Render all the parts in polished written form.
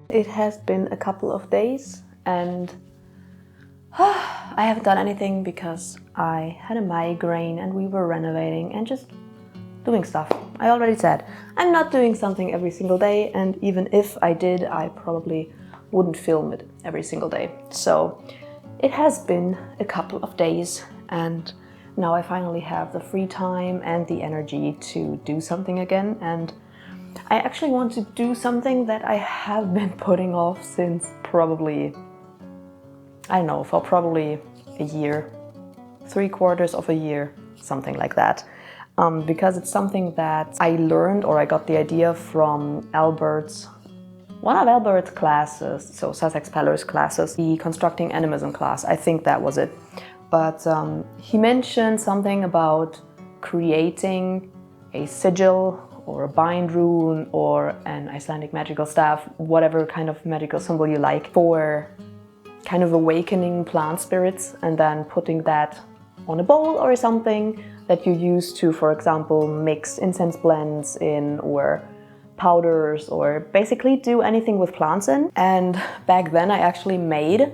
It has been a couple of days and I haven't done anything because I had a migraine and we were renovating and just doing stuff. I already said I'm not doing something every single day, and even if I did, I probably wouldn't film it every single day. So it has been a couple of days and now I finally have the free time and the energy to do something again, and I actually want to do something that I have been putting off since probably, I don't know, for probably a year, 3/4 of a year, something like that. Because it's something that I learned, or I got the idea from one of Albert's classes, so Sussex Peller's classes, the Constructing Animism class, I think that was it. But he mentioned something about creating a sigil or a bind rune or an Icelandic magical staff, whatever kind of magical symbol you like, for kind of awakening plant spirits, and then putting that on a bowl or something that you use to, for example, mix incense blends in, or powders, or basically do anything with plants in. And back then I actually made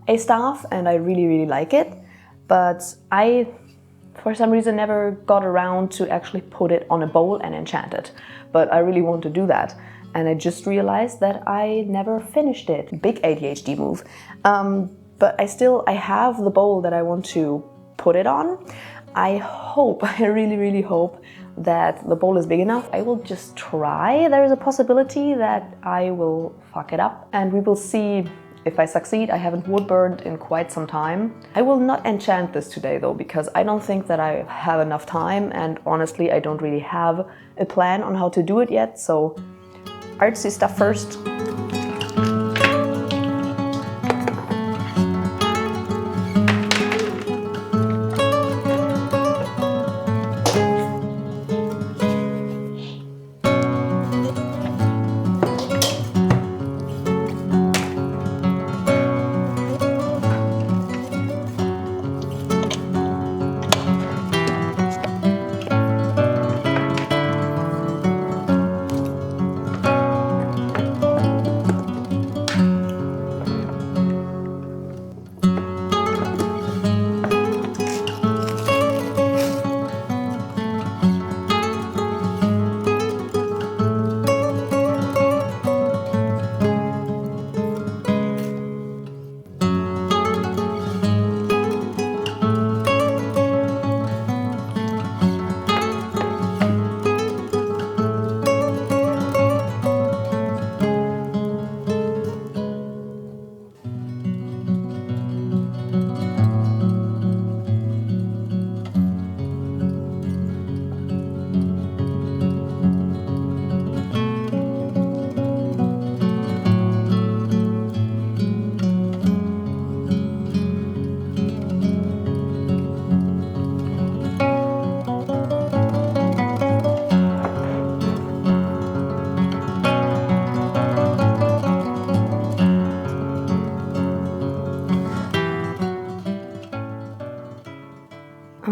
a staff and I really like it, but I for some reason never got around to actually put it on a bowl and enchant it. But I really want to do that. And I just realized that I never finished it. Big ADHD move. But I have the bowl that I want to put it on. I really hope that the bowl is big enough. I will just try. There is a possibility that I will fuck it up, and we will see if I succeed. I haven't wood burned in quite some time. I will not enchant this today though, because I don't think that I have enough time, and honestly I don't really have a plan on how to do it yet, so artsy stuff first.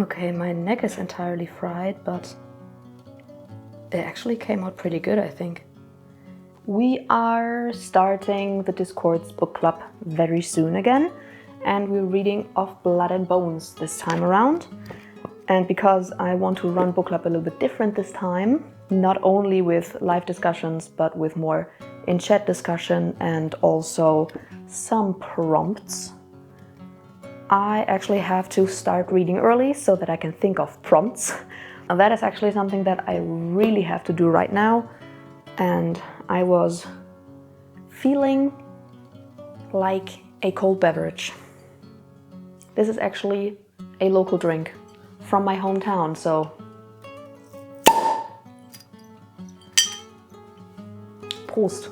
Okay, my neck is entirely fried, but it actually came out pretty good, I think. We are starting the Discord's book club very soon again, and we're reading Of Blood and Bones this time around. And because I want to run book club a little bit different this time, not only with live discussions, but with more in-chat discussion and also some prompts, I actually have to start reading early so that I can think of prompts. And that is actually something that I really have to do right now. And I was feeling like a cold beverage. This is actually a local drink from my hometown, so Prost.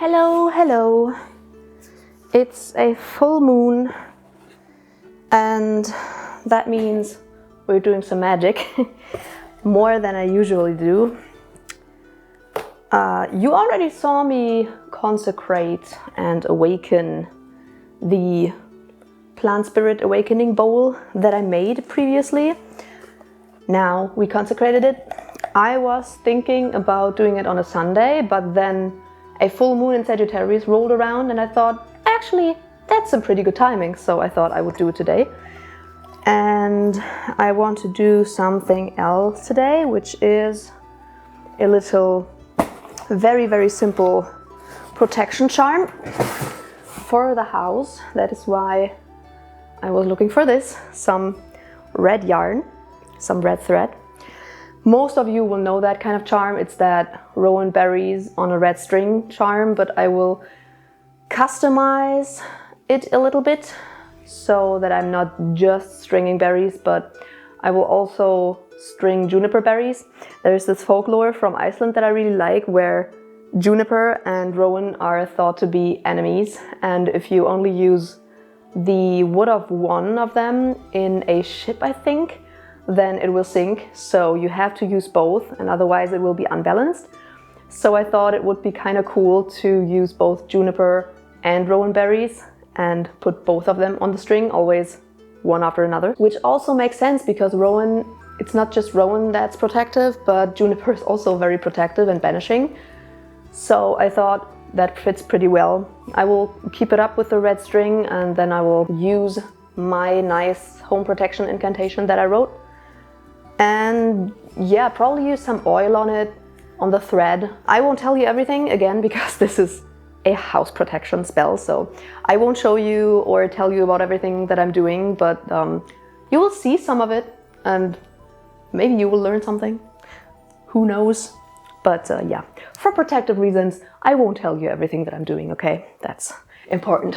Hello, hello. It's a full moon, and that means we're doing some magic, more than I usually do. You already saw me consecrate and awaken the Plant Spirit Awakening bowl that I made previously. Now we consecrated it. I was thinking about doing it on a Sunday, but then a full moon in Sagittarius rolled around and I thought, actually, that's some pretty good timing, so I thought I would do it today. And I want to do something else today, which is a little very, very simple protection charm for the house. That is why I was looking for this, some red yarn, some red thread. Most of you will know that kind of charm. It's that rowan berries on a red string charm, but I will customize it a little bit so that I'm not just stringing berries, but I will also string juniper berries. There's this folklore from Iceland that I really like where juniper and rowan are thought to be enemies, and if you only use the wood of one of them in a ship, I think, then it will sink. So you have to use both, and otherwise it will be unbalanced. So I thought it would be kind of cool to use both juniper and rowan berries and put both of them on the string, always one after another. Which also makes sense because rowan, it's not just rowan that's protective, but juniper is also very protective and banishing. So I thought that fits pretty well. I will keep it up with the red string and then I will use my nice home protection incantation that I wrote. And yeah, probably use some oil on it, on the thread. I won't tell you everything again because this is a house protection spell, so I won't show you or tell you about everything that I'm doing, but you will see some of it and maybe you will learn something. Who knows? But yeah, for protective reasons, I won't tell you everything that I'm doing, okay? That's important.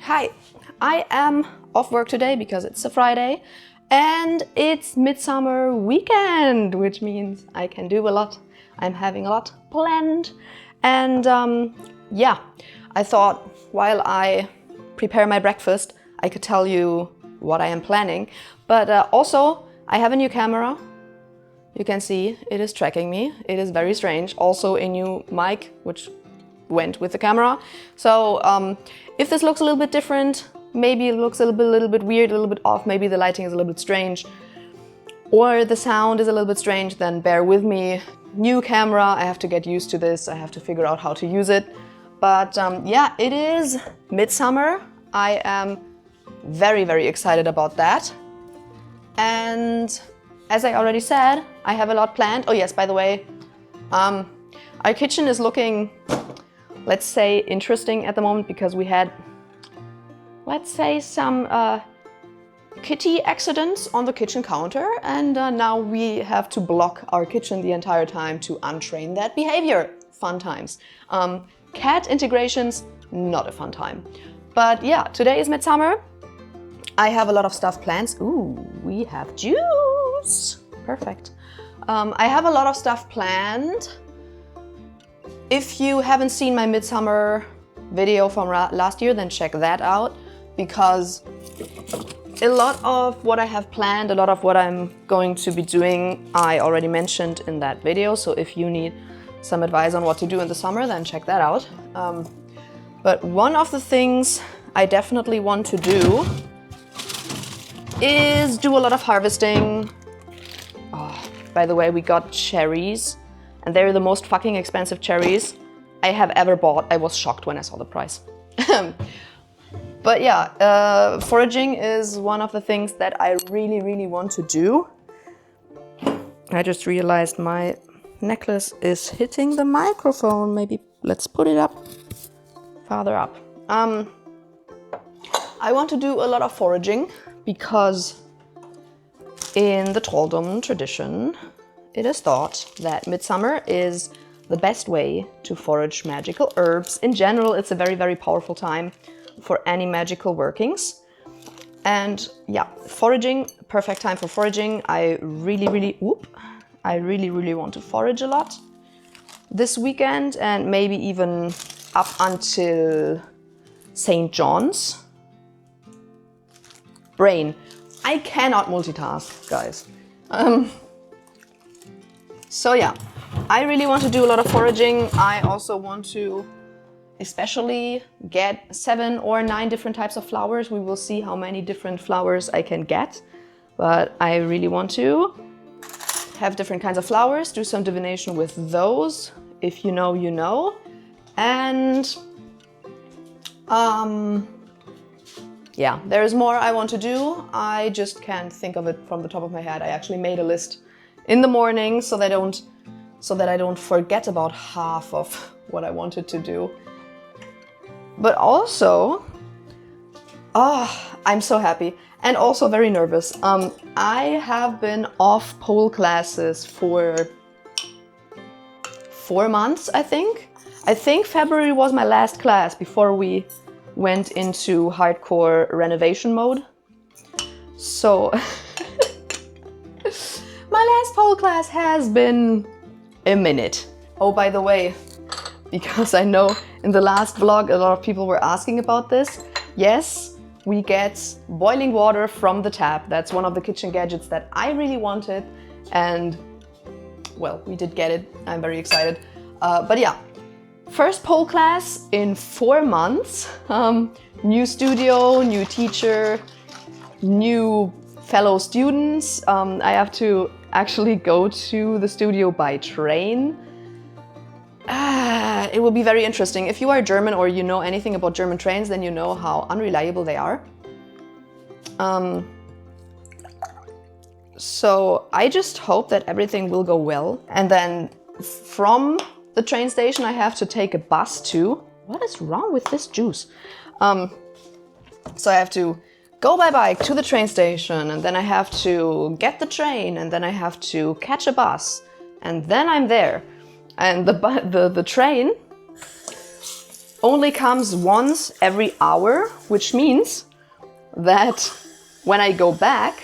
Hi, I am off work today because it's a Friday and it's Midsummer weekend, which means I can do a lot. I'm having a lot planned and yeah, I thought while I prepare my breakfast, I could tell you what I am planning. But also, I have a new camera. You can see it is tracking me. It is very strange. Also a new mic, which went with the camera. So if this looks a little bit different, maybe it looks a little bit weird, a little bit off, maybe the lighting is a little bit strange, or the sound is a little bit strange, then bear with me. New camera, I have to get used to this. I have to figure out how to use it. But yeah, it is midsummer. I am very, very excited about that. And as I already said, I have a lot planned. Oh yes, by the way, our kitchen is looking, let's say, interesting at the moment because we had, let's say, some kitty accidents on the kitchen counter, and now we have to block our kitchen the entire time to untrain that behavior. Fun times. Cat integrations, not a fun time. But yeah, today is midsummer. I have a lot of stuff planned. Ooh, we have juice. Perfect. I have a lot of stuff planned. If you haven't seen my midsummer video from last year, then check that out, because a lot of what I have planned, a lot of what I'm going to be doing, I already mentioned in that video. So if you need some advice on what to do in the summer, then check that out. But one of the things I definitely want to do is do a lot of harvesting. Oh, by the way, we got cherries, and they're the most fucking expensive cherries I have ever bought. I was shocked when I saw the price. But yeah, foraging is one of the things that I really, really want to do. I just realized my necklace is hitting the microphone. Maybe let's put it up, farther up. I want to do a lot of foraging because in the Trolldom tradition, it is thought that midsummer is the best way to forage magical herbs. In general, it's a very, very powerful time for any magical workings. And yeah, foraging, perfect time for foraging. I really, really want to forage a lot this weekend, and maybe even up until St. John's. Brain. I cannot multitask, guys. So yeah, I really want to do a lot of foraging. I also want to especially get 7 or 9 different types of flowers. We will see how many different flowers I can get. But I really want to have different kinds of flowers, do some divination with those. If you know, you know. And yeah, there is more I want to do. I just can't think of it from the top of my head. I actually made a list in the morning so that I don't forget about half of what I wanted to do. But also, I'm so happy and also very nervous. I have been off pole classes for 4 months, I think. I think February was my last class before we went into hardcore renovation mode. So my last pole class has been a minute. Oh, by the way, because I know in the last vlog a lot of people were asking about this. Yes, we get boiling water from the tap. That's one of the kitchen gadgets that I really wanted, and well, we did get it. I'm very excited. But yeah, first pole class in 4 months. New studio, new teacher, new fellow students. I have to actually go to the studio by train. It will be very interesting. If you are German or you know anything about German trains, then you know how unreliable they are. So I just hope that everything will go well. And then from the train station, I have to take a bus to... What is wrong with this juice? So I have to go by bike to the train station, and then I have to get the train, and then I have to catch a bus, and then I'm there. And the train only comes once every hour, which means that when I go back,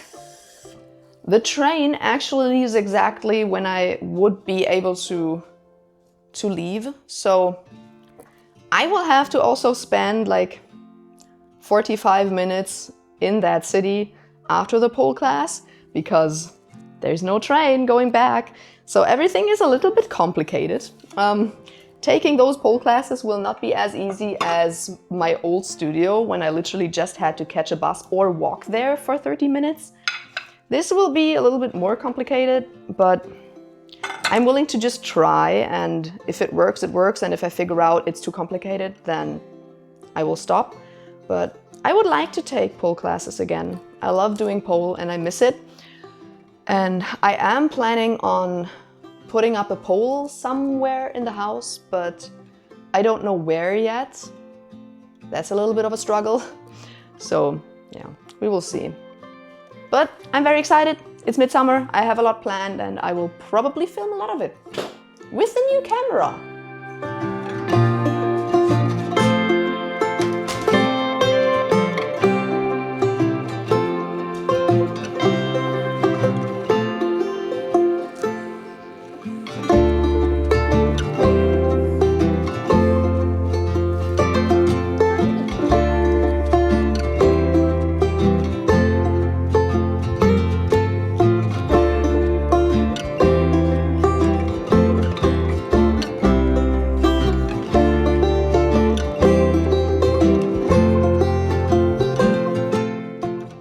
the train actually leaves exactly when I would be able to leave. So I will have to also spend like 45 minutes in that city after the pole class because there's no train going back. So everything is a little bit complicated. Taking those pole classes will not be as easy as my old studio when I literally just had to catch a bus or walk there for 30 minutes. This will be a little bit more complicated, but I'm willing to just try, and if it works, it works, and if I figure out it's too complicated, then I will stop. But I would like to take pole classes again. I love doing pole and I miss it. And I am planning on putting up a pole somewhere in the house, but I don't know where yet. That's a little bit of a struggle. So yeah, we will see. But I'm very excited. It's midsummer, I have a lot planned, and I will probably film a lot of it with the new camera.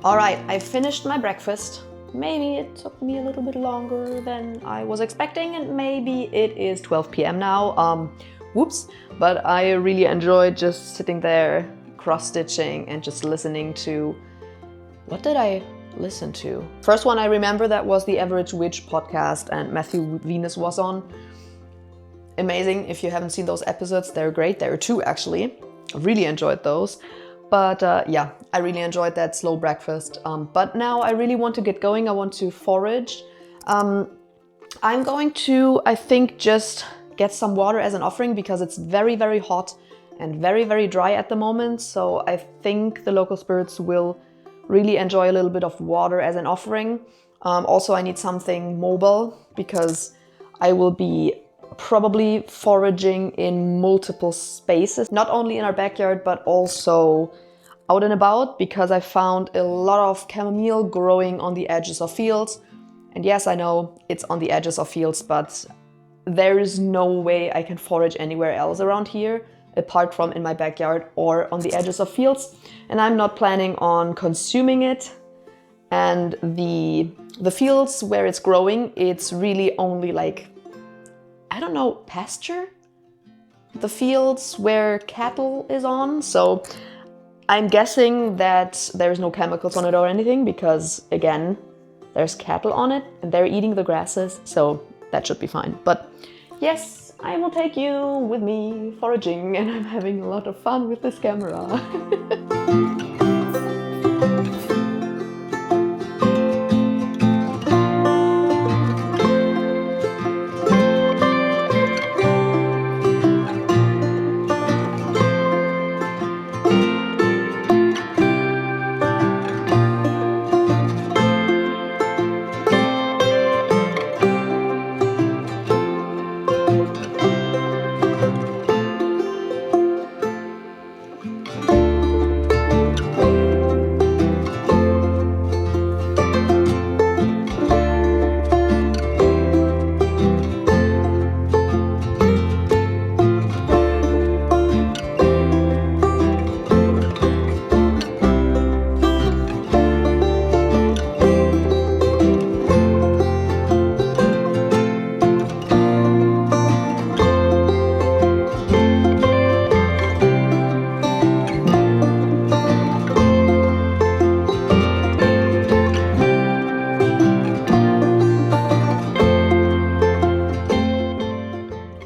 Alright, I finished my breakfast. Maybe it took me a little bit longer than I was expecting, and maybe it is 12 p.m. now. Whoops. But I really enjoyed just sitting there, cross-stitching and just listening to... What did I listen to? First one I remember that was the Average Witch podcast, and Matthew Venus was on. Amazing. If you haven't seen those episodes, they're great. There are 2 actually. I really enjoyed those. But yeah, I really enjoyed that slow breakfast. But now I really want to get going. I want to forage. I'm going to, I think, just get some water as an offering because it's very, very hot and very, very dry at the moment. So I think the local spirits will really enjoy a little bit of water as an offering. Also, I need something mobile because I will be probably foraging in multiple spaces, not only in our backyard, but also out and about, because I found a lot of chamomile growing on the edges of fields. And yes, I know it's on the edges of fields, but there is no way I can forage anywhere else around here, apart from in my backyard or on the edges of fields. And I'm not planning on consuming it. And the fields where it's growing, it's really only like, I don't know, pasture? The fields where cattle is on. So I'm guessing that there's no chemicals on it or anything because, again, there's cattle on it and they're eating the grasses. So that should be fine. But yes, I will take you with me foraging, and I'm having a lot of fun with this camera.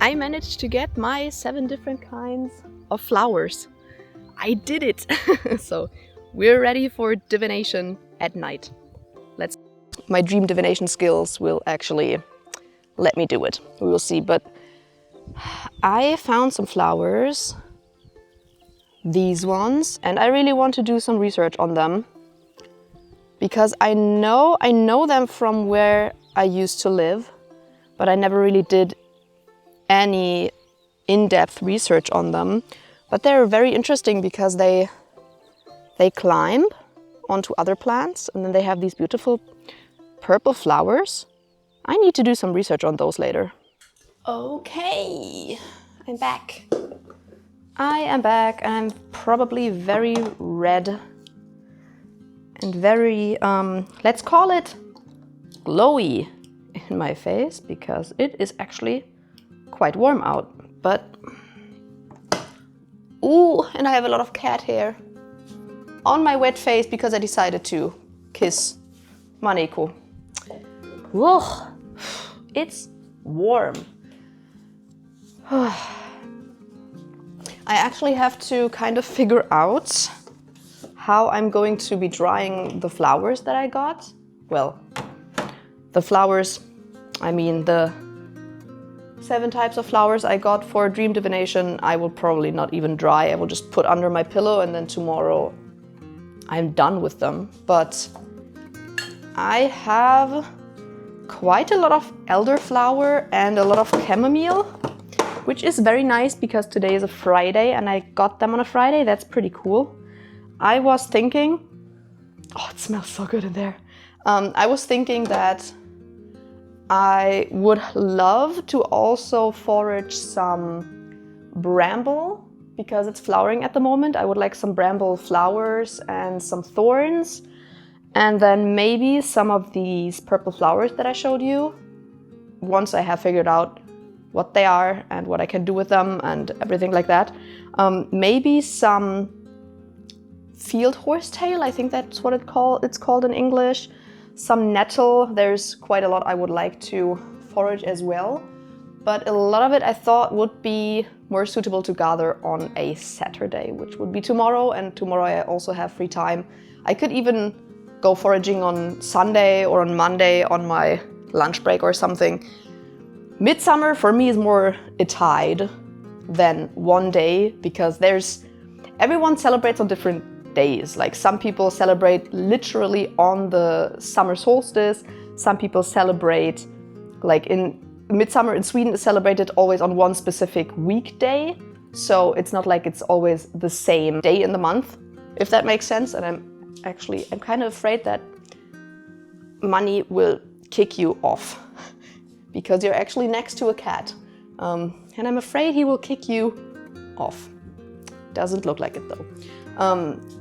I managed to get my 7 different kinds of flowers. I did it! So we're ready for divination at night. My dream divination skills will actually let me do it. We will see, but I found some flowers these ones, and I really want to do some research on them because I know them from where I used to live, but I never really did any in-depth research on them. But they're very interesting because they climb onto other plants and then they have these beautiful purple flowers. I need to do some research on those later. Okay, I'm back. I am back and I'm probably very red and very, let's call it glowy in my face because it is actually quite warm out. But, ooh, and I have a lot of cat hair on my wet face because I decided to kiss Maneko. Whoa, it's warm. I actually have to kind of figure out how I'm going to be drying the flowers that I got. Well, the flowers, I mean the 7 types of flowers I got for dream divination, I will probably not even dry. I will just put under my pillow and then tomorrow I'm done with them. But I have quite a lot of elderflower and a lot of chamomile, which is very nice because today is a Friday and I got them on a Friday. That's pretty cool. I was thinking, oh, it smells so good in there. I was thinking that I would love to also forage some bramble because it's flowering at the moment. I would like some bramble flowers and some thorns. And then maybe some of these purple flowers that I showed you, once I have figured out what they are and what I can do with them and everything like that. Maybe some field horsetail, I think that's what it's called in English. Some nettle, there's quite a lot I would like to forage as well. But a lot of it I thought would be more suitable to gather on a Saturday, which would be tomorrow, and tomorrow I also have free time. I could even go foraging on Sunday or on Monday on my lunch break or something. Midsummer for me is more a tide than one day because everyone celebrates on different days. Like some people celebrate literally on the summer solstice. Some people celebrate, like in Midsummer in Sweden is celebrated always on one specific weekday. So it's not like it's always the same day in the month, if that makes sense. And I'm kind of afraid that money will kick you off because you're actually next to a cat. And I'm afraid he will kick you off. Doesn't look like it though.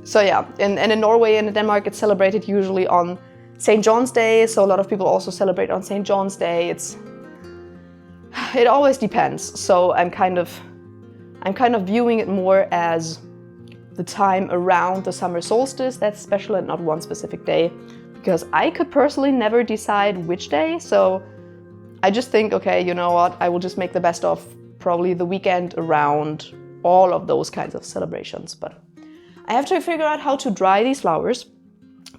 So yeah, and in Norway and in Denmark it's celebrated usually on St. John's Day, so a lot of people also celebrate on St. John's Day. It always depends. So I'm kind of viewing it more as the time around the summer solstice that's special and not one specific day, because I could personally never decide which day. So I just think, okay, you know what, I will just make the best of probably the weekend around all of those kinds of celebrations. But I have to figure out how to dry these flowers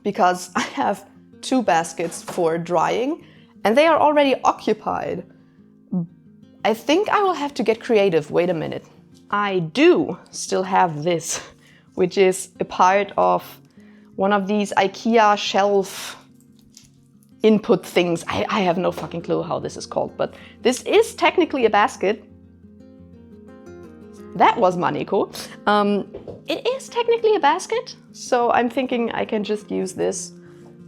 because I have 2 baskets for drying and they are already occupied. I think I will have to get creative. Wait a minute. I do still have this, which is a part of one of these IKEA shelf input things. I have no fucking clue how this is called, but this is technically a basket. That was Maneko. It is technically a basket, so I'm thinking I can just use this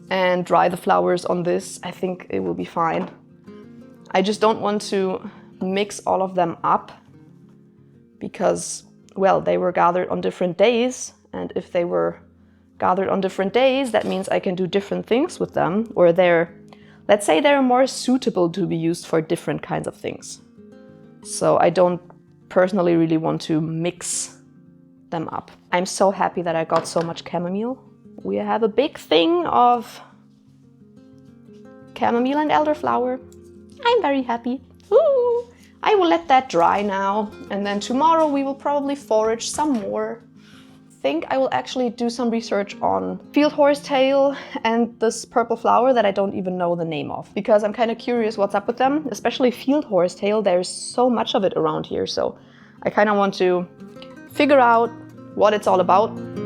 and dry the flowers on this. I think it will be fine. I just don't want to mix all of them up because, well, they were gathered on different days, and if they were gathered on different days, that means I can do different things with them, or let's say they're more suitable to be used for different kinds of things. So I don't personally really want to mix them up. I'm so happy that I got so much chamomile. We have a big thing of chamomile and elderflower. I'm very happy. Ooh. I will let that dry now, and then tomorrow we will probably forage some more. I think I will actually do some research on field horsetail and this purple flower that I don't even know the name of, because I'm kind of curious what's up with them, especially field horsetail. There's so much of it around here, so I kind of want to figure out what it's all about.